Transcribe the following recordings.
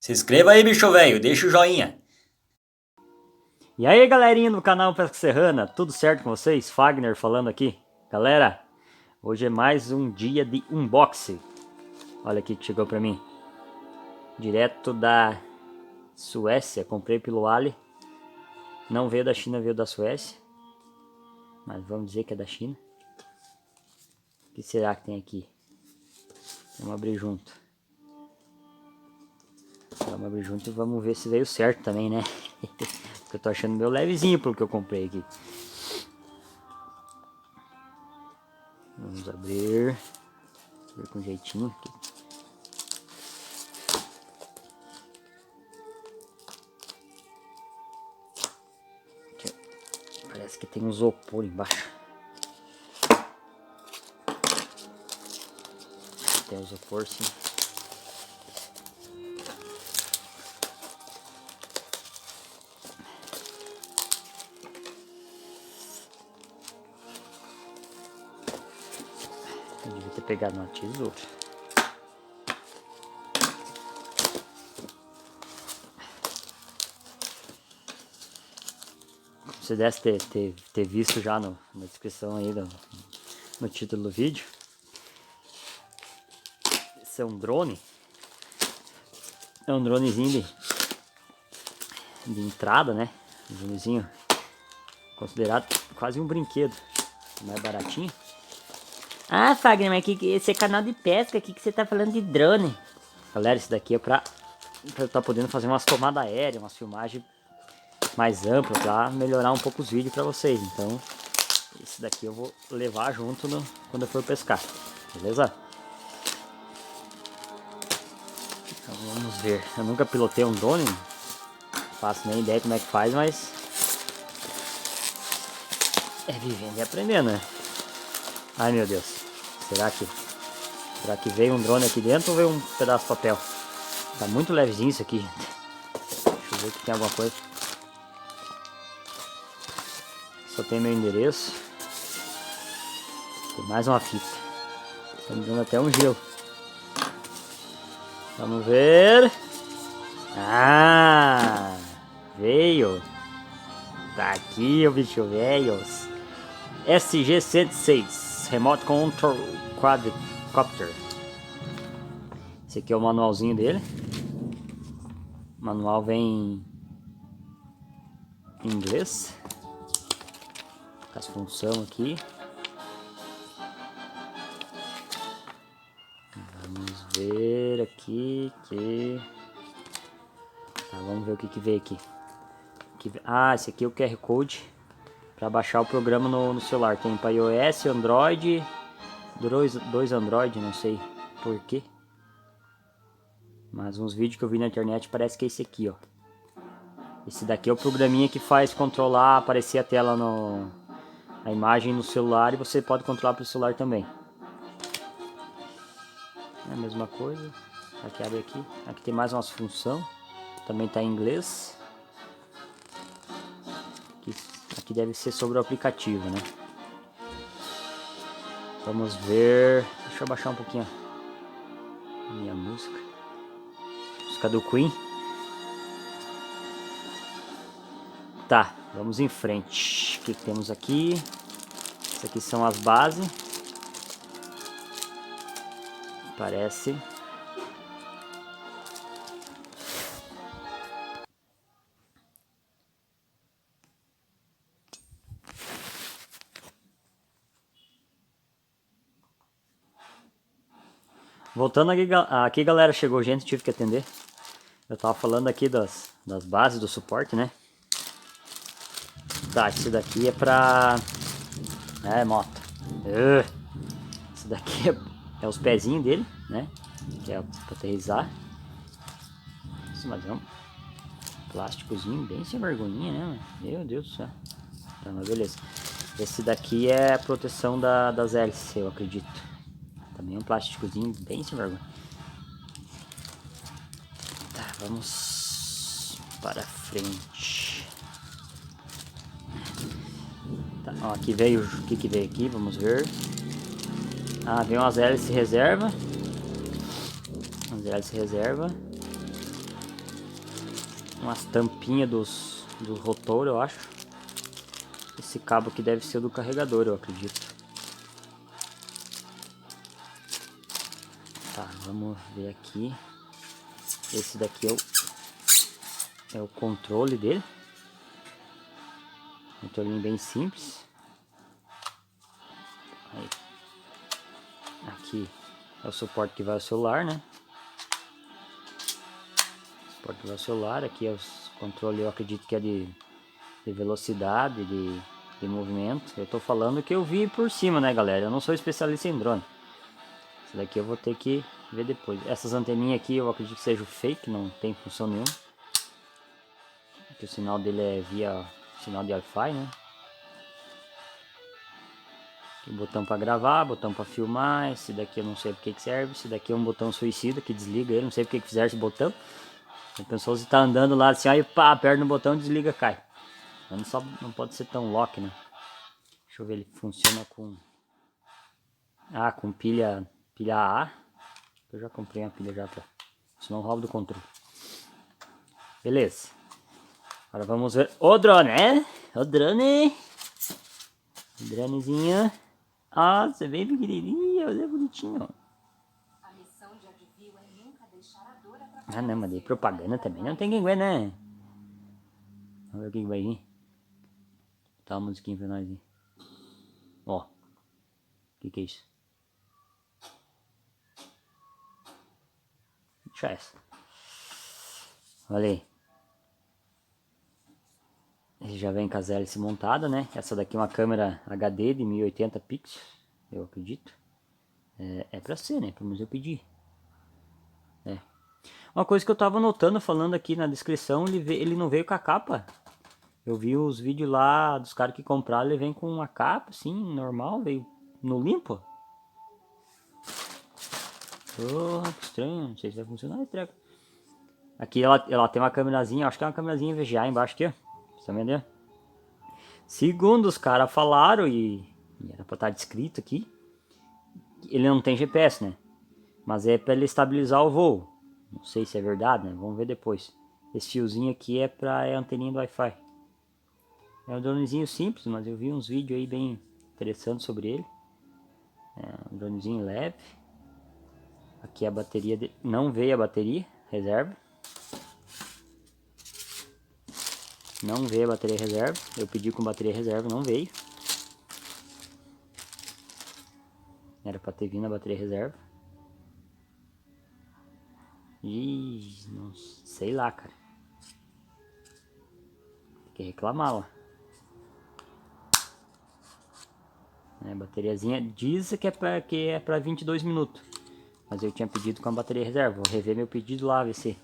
Se inscreva aí, bicho velho, deixa o joinha. E aí, galerinha do canal Pesca Serrana, tudo certo com vocês? Fagner falando aqui. Galera, hoje é mais um dia de unboxing. Olha aqui que chegou pra mim. Direto da Suécia, comprei pelo Ali. Não veio da China, veio da Suécia. Mas vamos dizer que é da China. O que será que tem aqui? Vamos abrir junto. Vamos abrir junto e vamos ver se veio certo também, né? Porque eu tô achando meio levezinho pelo que eu comprei aqui. Vamos abrir. Ver com jeitinho aqui. Aqui, ó. Parece que tem um isopor embaixo. Tem um isopor, sim. Eu devia ter pegado uma tesoura. Você deve ter visto já na descrição aí no título do vídeo. Esse é um drone. É um dronezinho de entrada, né? Um dronezinho considerado quase um brinquedo. Mais baratinho. Ah, Fagner, mas esse é canal de pesca, aqui que você tá falando de drone. Galera, esse daqui é pra eu tá podendo fazer umas tomadas aéreas, umas filmagens mais amplas, pra melhorar um pouco os vídeos pra vocês. Então, esse daqui eu vou levar junto quando eu for pescar, beleza? Então vamos ver. Eu nunca pilotei um drone, não faço nem ideia como é que faz, mas é vivendo e aprendendo, né? Ai meu Deus, será que veio um drone aqui dentro ou veio um pedaço de papel? Tá muito levezinho isso aqui, gente. Deixa eu ver se tem alguma coisa. Só tem meu endereço. Tem mais uma fita. Tá me dando até um gelo. Vamos ver. Ah, veio. Tá aqui o bicho velho. SG-106 Remote Control Quadcopter. Esse aqui é o manualzinho dele. O manual vem em inglês. Com as funções aqui. Vamos ver aqui que... Tá, vamos ver o que veio aqui. Ah, esse aqui é o QR Code para baixar o programa no celular. Tem para iOS, Android, dois Android, não sei porquê. Mas uns vídeos que eu vi na internet parece que é esse aqui, ó. Esse daqui é o programinha que faz controlar, aparecer a tela a imagem no celular e você pode controlar pelo celular também. É a mesma coisa. Aqui abre aqui. Aqui tem mais umas funções. Também tá em inglês. Aqui deve ser sobre o aplicativo, né? Vamos ver. Deixa eu baixar um pouquinho minha música. Música do Queen. Tá, vamos em frente. O que temos aqui? Essas aqui são as bases. Parece. Voltando aqui, galera, chegou gente, tive que atender. Eu tava falando aqui das bases do suporte, né? Tá, esse daqui é pra... É, moto. Esse daqui é os pezinhos dele, né? Que é pra aterrissar. Isso, mas é um plásticozinho bem sem vergonhinha, né, mano? Meu Deus do céu. Tá, mas beleza. Esse daqui é a proteção das hélices, eu acredito. Também um plásticozinho bem sem vergonha. Tá, vamos para frente. Tá, ó, aqui veio o que veio aqui, vamos ver. Ah, veio umas hélices reserva. Umas hélices reserva. umas tampinhas do rotor, eu acho. Esse cabo aqui deve ser o do carregador, eu acredito. Tá, vamos ver aqui. Esse daqui é o controle dele. Controlinho bem simples. Aí. Aqui é o suporte que vai ao celular, né? Suporte que vai ao celular. Aqui é o controle, eu acredito que é de velocidade, de movimento. Eu tô falando que eu vi por cima, né, galera? Eu não sou especialista em drone. Esse daqui eu vou ter que ver depois. Essas anteninhas aqui eu acredito que seja fake, não tem função nenhuma. Porque o sinal dele é via sinal de Wi-Fi, né? Aqui, botão para gravar, botão para filmar. Esse daqui eu não sei porque que serve. Esse daqui é um botão suicida que desliga ele. Não sei porque que fizeram esse botão. A pessoa se tá andando lá assim, aí pá, aperta no botão, desliga, cai. Não pode ser tão lock, né? Deixa eu ver, ele funciona com... Ah, com pilha AA. Eu já comprei uma pilha já pra... Senão roubo do controle. Beleza. Agora vamos ver o drone, né? O drone. O dronezinho. Nossa, é bem pequenininho, olha bonitinho. Ah não, mas de propaganda também não tem quem aguenta, né? Vamos ver o que vai vir. Tá uma musiquinha pra nós aí. Ó. Que é isso? Deixa essa. Olha aí. Ele já vem com as hélices montadas, né? Essa daqui é uma câmera HD de 1080 pixels, eu acredito. É pra ser, né? Pelo menos eu pedi. É. Uma coisa que eu tava notando, falando aqui na descrição, ele não veio com a capa. Eu vi os vídeos lá dos caras que compraram, ele vem com uma capa, assim, normal, veio no limpo. Oh, que estranho, não sei se vai funcionar esse treco. Aqui ela tem uma câmerazinha, acho que é uma câmerazinha VGA embaixo aqui, ó. Você tá vendo? Segundo os caras falaram, e era pra estar descrito aqui, ele não tem GPS, né? Mas é para ele estabilizar o voo. Não sei se é verdade, né? Vamos ver depois. Esse fiozinho aqui é a anteninha do Wi-Fi. É um dronezinho simples, mas eu vi uns vídeos aí bem interessantes sobre ele. É um dronezinho leve. Aqui a bateria, não veio a bateria reserva. Não veio a bateria reserva. Eu pedi com bateria reserva, não veio. Era para ter vindo a bateria reserva. E não sei lá, cara. Tem que reclamar, ó. Bateriazinha diz que é pra 22 minutos. Mas eu tinha pedido com a bateria reserva. Vou rever meu pedido lá, ver se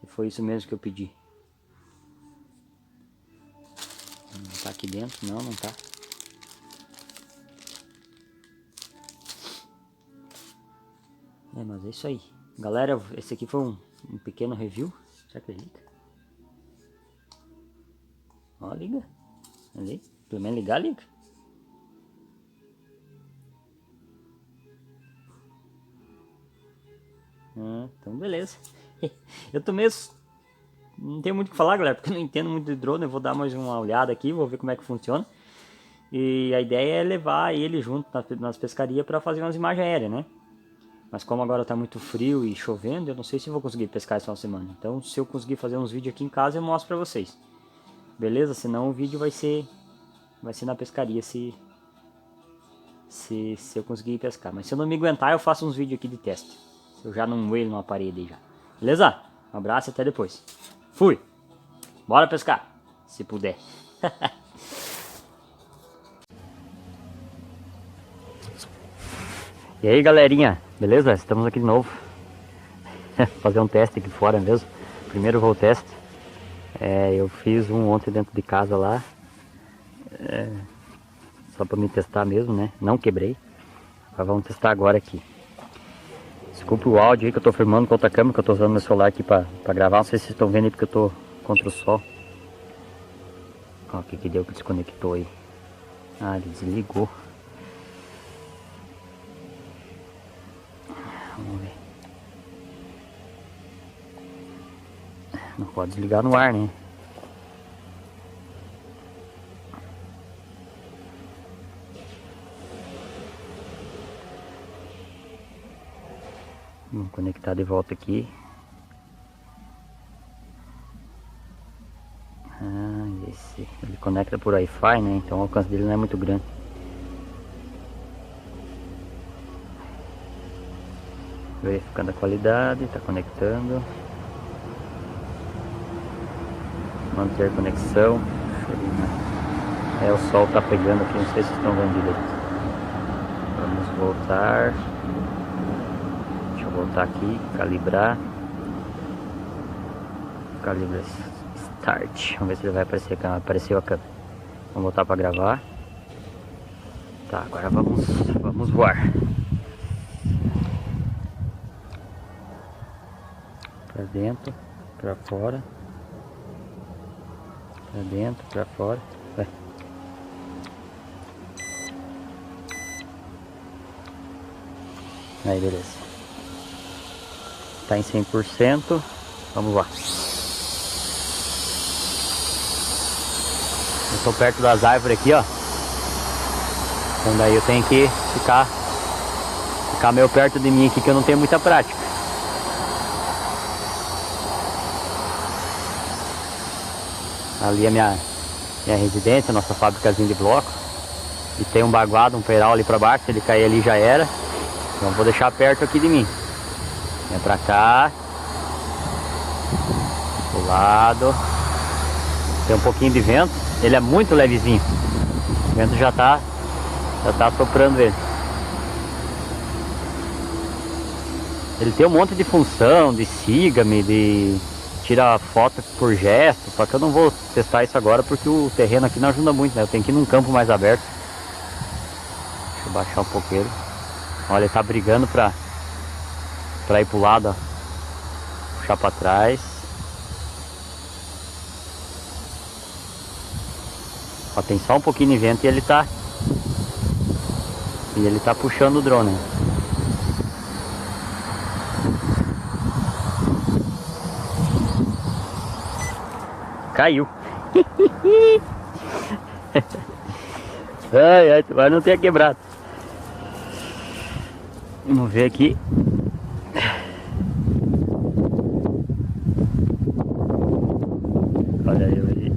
foi isso mesmo que eu pedi. Não tá aqui dentro? Não, não tá. Mas é isso aí. Galera, esse aqui foi um pequeno review. Será que ele liga? Ó, liga. Ali. Pelo menos ligar, liga. Então beleza. Eu tô meio... Não tenho muito o que falar, galera, porque eu não entendo muito de drone. Eu vou dar mais uma olhada aqui, vou ver como é que funciona. E a ideia é levar ele junto nas pescarias para fazer umas imagens aéreas, né? Mas como agora tá muito frio e chovendo, eu não sei se vou conseguir pescar essa semana. Então se eu conseguir fazer uns vídeos aqui em casa, eu mostro pra vocês. Beleza? Senão o vídeo vai ser na pescaria se eu conseguir pescar. Mas se eu não me aguentar, eu faço uns vídeos aqui de teste. Eu já não moelho numa parede aí já. Beleza? Um abraço e até depois. Fui! Bora pescar! Se puder. E aí, galerinha, beleza? Estamos aqui de novo. Fazer um teste aqui fora mesmo. Primeiro voo teste. Eu fiz um ontem dentro de casa lá. Só para me testar mesmo, né? Não quebrei. Mas vamos testar agora aqui. Desculpe o áudio aí que eu tô filmando com outra câmera, que eu tô usando meu celular aqui pra gravar. Não sei se vocês estão vendo aí porque eu tô contra o sol. Ó, o que deu que desconectou aí. Ah, ele desligou. Vamos ver. Não pode desligar no ar, né? Vamos conectar de volta aqui. Esse ele conecta por Wi-Fi, né? Então o alcance dele não é muito grande. Verificando a qualidade, está conectando. Manter conexão. O sol está pegando aqui, não sei se estão vendo direito. Vamos voltar. Deixa eu voltar aqui, calibrar. Calibra Start. Vamos ver se ele vai aparecer a câmera. Apareceu a câmera. Vamos voltar para gravar. Tá, agora vamos voar. Para dentro, para fora. Para dentro, para fora. Vai. Aí, beleza. Tá em 100%. Vamos lá. Eu tô perto das árvores aqui, ó. Então daí eu tenho que ficar meio perto de mim aqui, que eu não tenho muita prática. Ali é minha residência, nossa fábricazinha de bloco. E tem um baguado, um peiral ali pra baixo. Se ele cair ali já era. Então vou deixar perto aqui de mim. Vem pra cá. Do lado. Tem um pouquinho de vento. Ele é muito levezinho. O vento já tá soprando ele. Ele tem um monte de função, de siga-me, de tirar foto por gesto. Só que eu não vou testar isso agora porque o terreno aqui não ajuda muito, né? Eu tenho que ir num campo mais aberto. Deixa eu baixar um pouquinho. Olha, ele tá brigando pra ir pro lado, ó. Puxar pra trás. Ó, tem só um pouquinho de vento e ele tá puxando o drone. Caiu. Ai, mas não tenha quebrado. Vamos ver aqui. Olha eu ali.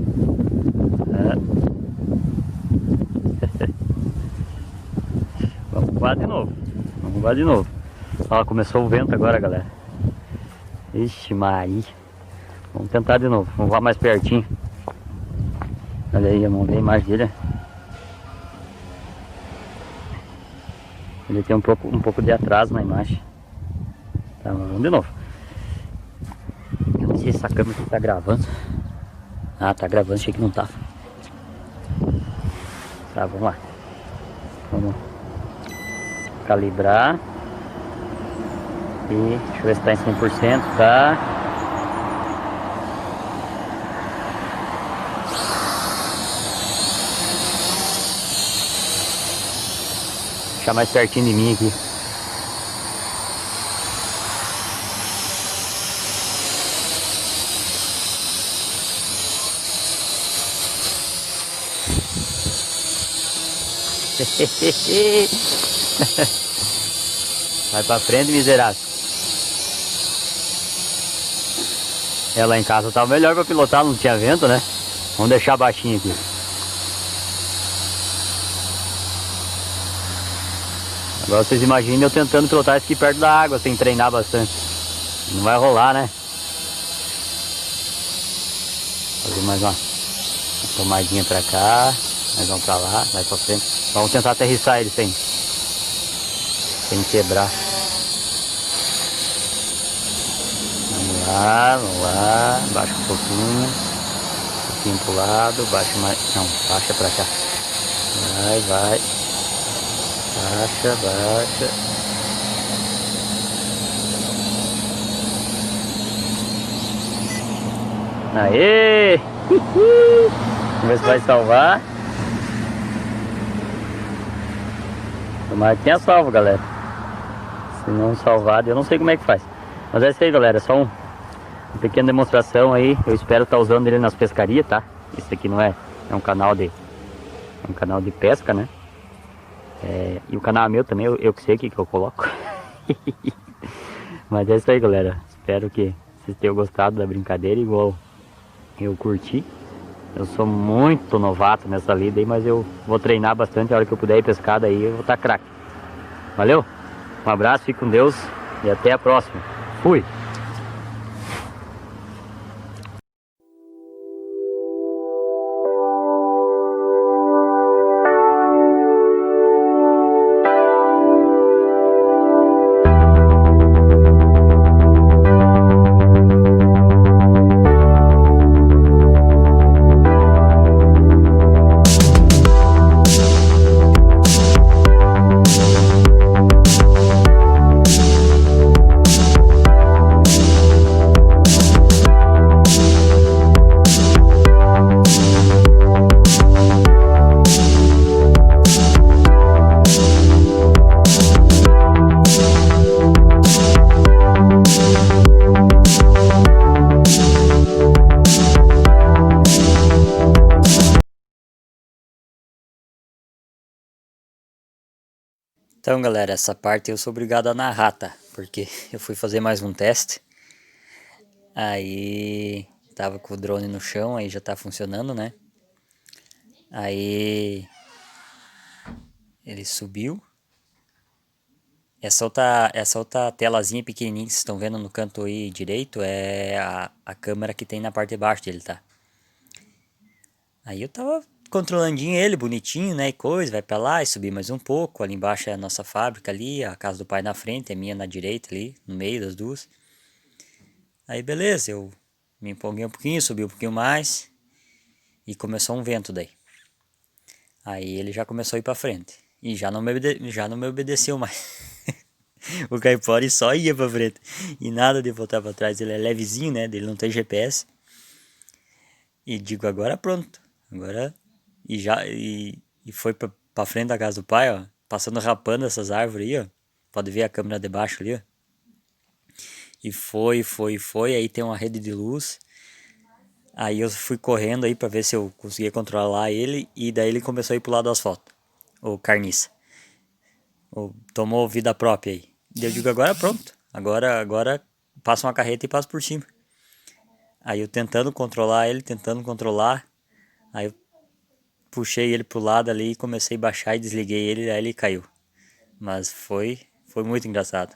Vamos voar de novo. Vamos voar de novo. Ó, começou o vento agora, galera. Ixi, Maria. Vamos tentar de novo. Vamos voar mais pertinho. Olha aí, vamos ver a imagem dele. Ele tem um pouco de atraso na imagem. Tá, vamos de novo. Eu não sei se essa câmera aqui tá gravando. Ah, tá gravando, achei que não tava. Tá, vamos lá. Vamos calibrar. E deixa eu ver se tá em 100%, tá? Deixar mais pertinho de mim aqui. Vai pra frente, miserável. Lá em casa tava melhor pra pilotar, não tinha vento, né? Vamos deixar baixinho aqui. Agora vocês imaginem eu tentando pilotar isso aqui perto da água, sem treinar bastante. Não vai rolar, né? Fazer mais uma tomadinha pra cá, mais um pra lá, vai pra frente. Vamos tentar aterrissar ele sem quebrar. Vamos lá, baixa um pouquinho pro lado, baixa mais, não, baixa pra cá. Vai. Baixa. Aê! Vamos ver se vai salvar. Tomara que tenha salvo, galera. Se não salvado, eu não sei como é que faz. Mas é isso aí, galera. É só Uma pequena demonstração aí, eu espero estar usando ele nas pescarias, tá? Isso aqui não é um canal de pesca, né? E o canal é meu também, eu que sei o que eu coloco. Mas é isso aí, galera. Espero que vocês tenham gostado da brincadeira, igual eu curti. Eu sou muito novato nessa lida aí, mas eu vou treinar bastante. A hora que eu puder ir pescar, daí eu vou estar craque. Valeu? Um abraço, fique com Deus e até a próxima. Fui! Então, galera, essa parte eu sou obrigado a narrar, tá? Porque eu fui fazer mais um teste. Aí tava com o drone no chão, aí já tá funcionando, né? Aí ele subiu. Essa outra telazinha pequenininha que vocês estão vendo no canto aí direito é a câmera que tem na parte de baixo dele, tá? Aí eu tava controlandinho ele, bonitinho, né, e coisa, vai pra lá e subir mais um pouco. Ali embaixo é a nossa fábrica ali, a casa do pai na frente, a minha na direita ali, no meio das duas. Aí beleza, eu me empolguei um pouquinho, subi um pouquinho mais e começou um vento daí. Aí ele já começou a ir pra frente e já não me obedeceu mais. O Caipora só ia pra frente e nada de voltar pra trás. Ele é levezinho, né, ele não tem GPS. E digo, agora pronto, agora... E foi pra frente da casa do pai, ó, passando rapando essas árvores aí, ó. Pode ver a câmera de baixo ali, ó. E foi, aí tem uma rede de luz. Aí eu fui correndo aí pra ver se eu conseguia controlar ele. E daí ele começou a ir pro lado do asfalto. O carniça. Tomou vida própria aí. E eu digo, agora pronto. Agora passa uma carreta e passa por cima. Aí eu tentando controlar ele, tentando controlar. Aí eu puxei ele pro lado ali e comecei a baixar e desliguei ele. Aí ele caiu. Mas foi muito engraçado.